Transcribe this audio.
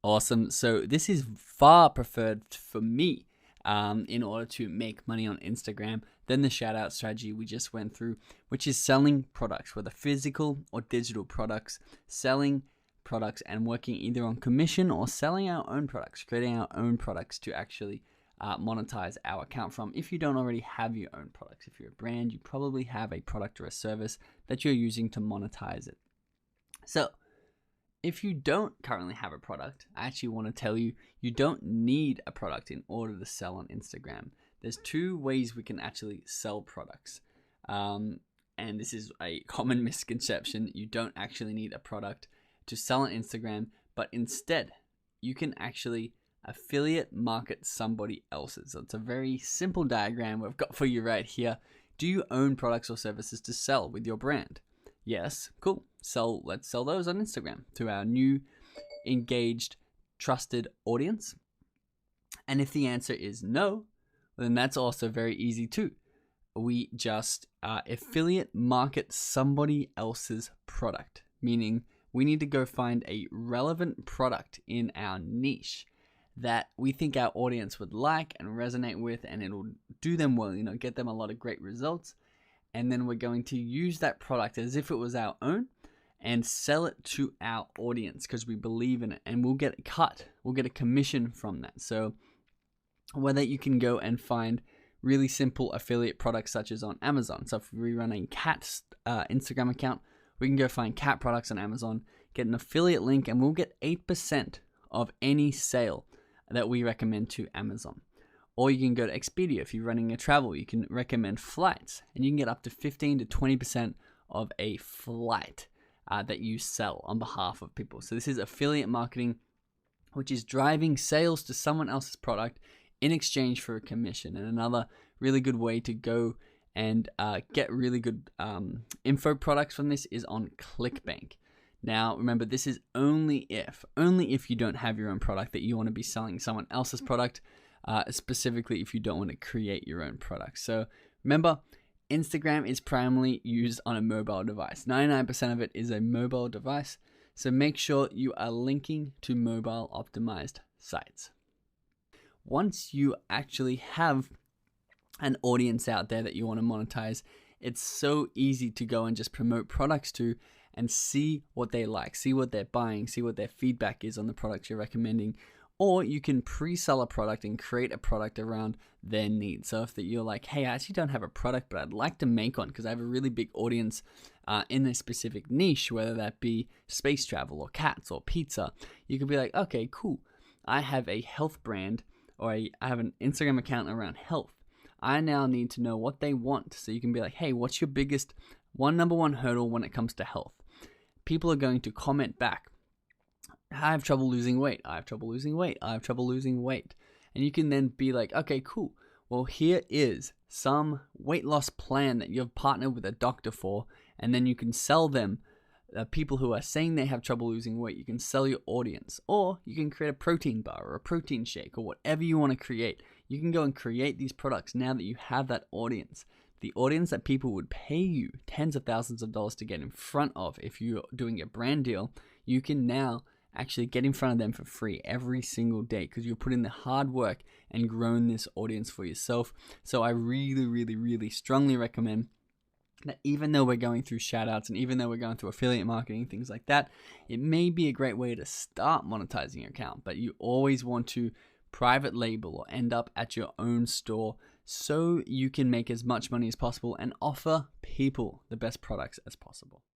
Awesome. So this is far preferred for me in order to make money on Instagram than the shout out strategy we just went through, which is selling products, whether physical or digital products, selling products and working either on commission or selling our own products, creating our own products to actually monetize our account from. If you don't already have your own products, if you're a brand, you probably have a product or a service that you're using to monetize it. So if you don't currently have a product, I actually want to tell you, you don't need a product in order to sell on Instagram. There's two ways we can actually sell products. And this is a common misconception. You don't actually need a product to sell on Instagram, but instead you can actually affiliate market somebody else's. So it's a very simple diagram we've got for you right here. Do you own products or services to sell with your brand? Yes, cool. Let's sell those on Instagram to our new, engaged, trusted audience. And if the answer is no, then that's also very easy too. We just affiliate market somebody else's product, meaning we need to go find a relevant product in our niche that we think our audience would like and resonate with, and it'll do them well, get them a lot of great results. And then we're going to use that product as if it was our own and sell it to our audience because we believe in it, and we'll get a cut. We'll get a commission from that. So whether you can go and find really simple affiliate products such as on Amazon. So if we run a cat Instagram account, we can go find cat products on Amazon, get an affiliate link, and we'll get 8% of any sale that we recommend to Amazon. Or you can go to Expedia. If you're running a travel, you can recommend flights, and you can get up to 15 to 20% of a flight that you sell on behalf of people. So this is affiliate marketing, which is driving sales to someone else's product in exchange for a commission. And another really good way to go and get really good info products from this is on ClickBank. Now, remember, this is only if you don't have your own product that you want to be selling someone else's product, specifically if you don't want to create your own product. So remember, Instagram is primarily used on a mobile device. 99% of it is a mobile device. So make sure you are linking to mobile optimized sites. Once you actually have an audience out there that you want to monetize, it's so easy to go and just promote products to and see what they like, see what they're buying, see what their feedback is on the products you're recommending. Or you can pre-sell a product and create a product around their needs. So if you're like, hey, I actually don't have a product, but I'd like to make one because I have a really big audience in a specific niche, whether that be space travel or cats or pizza, you could be like, okay, cool. I have a health brand, or I have an Instagram account around health. I now need to know what they want. So you can be like, hey, what's your biggest number one hurdle when it comes to health? People are going to comment back. I have trouble losing weight. I have trouble losing weight. I have trouble losing weight. And you can then be like, okay, cool. Well, here is some weight loss plan that you've partnered with a doctor for. And then you can sell them people who are saying they have trouble losing weight. You can sell your audience. Or you can create a protein bar or a protein shake or whatever you want to create. You can go and create these products now that you have that audience. The audience that people would pay you tens of thousands of dollars to get in front of if you're doing a brand deal, you can now actually get in front of them for free every single day because you've put in the hard work and grown this audience for yourself. So I really, really, really strongly recommend that even though we're going through shout outs and even though we're going through affiliate marketing, things like that, it may be a great way to start monetizing your account, but you always want to private label or end up at your own store so you can make as much money as possible and offer people the best products as possible.